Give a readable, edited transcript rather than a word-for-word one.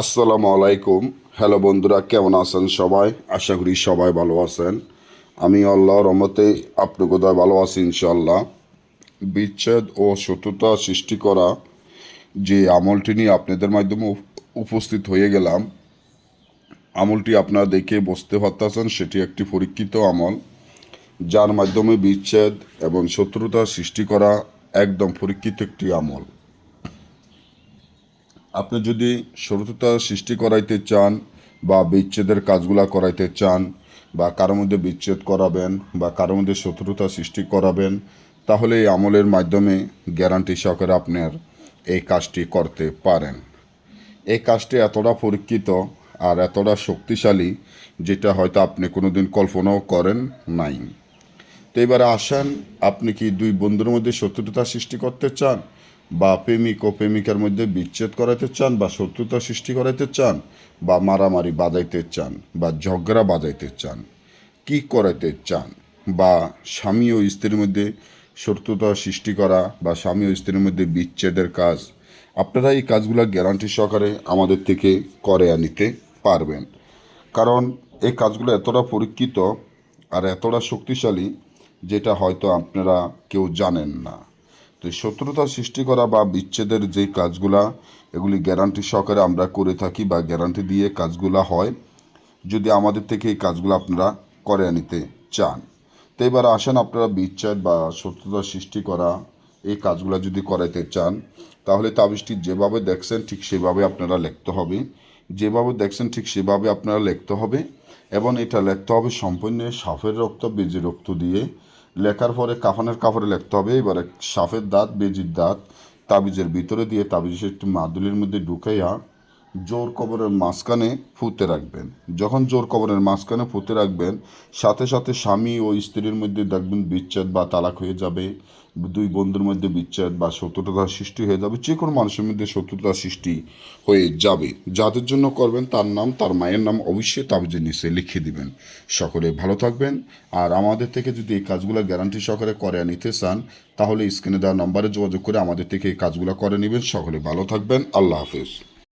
আসসালামু আলাইকুম। হ্যালো বন্ধুরা, কেমন আছেন সবাই? আশা করি সবাই ভালো আছেন। আমি আল্লাহর রহমতে আপনাকে দয় ভালো আছি ইনশাআল্লাহ। বিচ্ছেদ ও শত্রুতা সৃষ্টি করা যে আমলটি নিয়ে আপনাদের মাধ্যমে উপস্থিত হয়ে গেলাম, আমলটি আপনারা দেখে বুঝতে পারতেছেন সেটি একটি পরীক্ষিত আমল, যার মাধ্যমে বিচ্ছেদ এবং শত্রুতা সৃষ্টি করা একদম পরীক্ষিত একটি আমল। আপনি যদি শত্রুতা সৃষ্টি করাইতে চান বা বিচ্ছেদের কাজগুলা করাইতে চান বা কারোর মধ্যে বিচ্ছেদ করাবেন বা কারোর মধ্যে শত্রুতা সৃষ্টি করাবেন, তাহলে এই আমলের মাধ্যমে গ্যারান্টি সহকারে আপনার এই কাজটি করতে পারেন। এই কাজটি এতটা পরীক্ষিত আর এতটা শক্তিশালী, যেটা হয়তো আপনি কোনোদিন কল্পনাও করেন নাই। তো এবারে আসেন, আপনি কি দুই বন্ধুর মধ্যে শত্রুতা সৃষ্টি করতে চান, বা প্রেমিক ও প্রেমিকার মধ্যে বিচ্ছেদ করাইতে চান, বা শত্রুতা সৃষ্টি করাইতে চান, বা মারামারি বাজাইতে চান, বা ঝগড়া বাজাইতে চান, কি করাইতে চান, বা স্বামী ও স্ত্রীর মধ্যে শত্রুতা সৃষ্টি করা বা স্বামী ও স্ত্রীর মধ্যে বিচ্ছেদের কাজ, আপনারা এই কাজগুলো গ্যারান্টি সহকারে আমাদের থেকে করে আনিতে পারবেন। কারণ এই কাজগুলো এতটা পরীক্ষিত আর এতটা শক্তিশালী, যেটা হয়তো আপনারা কেউ জানেন না। তো এই শত্রুতা সৃষ্টি করা বা বিচ্ছেদের যে কাজগুলা, এগুলি গ্যারান্টি সহকারে আমরা করে থাকি বা গ্যারান্টি দিয়ে কাজগুলা হয়, যদি আমাদের থেকে এই কাজগুলো আপনারা করে নিতে চান। তো এবার আসেন, আপনারা বিচ্ছেদ বা শত্রুতা সৃষ্টি করা এই কাজগুলো যদি করাইতে চান, তাহলে তাবিজটি যেভাবে দেখছেন ঠিক সেভাবে আপনারা লিখতে হবে। যেভাবে দেখছেন ঠিক সেভাবে আপনারা লিখতে হবে, এবং এটা লিখতে হবে সম্পূর্ণ সাপের রক্ত বেজির রক্ত দিয়ে। লেখার পরে কাফনের কাপড়ে লিখতে হবে। এবারে সাপের দাঁত বেজির দাঁত তাবিজের ভিতরে দিয়ে তাবিজের একটু মাদুলির মধ্যে ঢুকাইয়া জোর কবরের মাঝখানে পুঁতে রাখবেন। যখন জোর কবরের মাঝখানে পুঁতে রাখবেন, সাথে সাথে স্বামী ও স্ত্রীর মধ্যে দেখবেন বিচ্ছেদ বা তালাক হয়ে যাবে, দুই বন্ধুর মধ্যে বিচ্ছেদ বা শত্রুতার সৃষ্টি হয়ে যাবে, যে কোনো মানুষের মধ্যে শত্রুতার সৃষ্টি হয়ে যাবে। যাদের জন্য করবেন তার নাম, তার মায়ের নাম অবশ্যই তাবিজের নিচে লিখে দিবেন। সকলে ভালো থাকবেন। আর আমাদের থেকে যদি এই কাজগুলো গ্যারান্টি সহকারে করে নিতে চান, তাহলে স্ক্রিনে দেওয়া নম্বরে যোগাযোগ করে আমাদের থেকে এই কাজগুলো করে নেবেন। সকলে ভালো থাকবেন। আল্লাহ হাফেজ।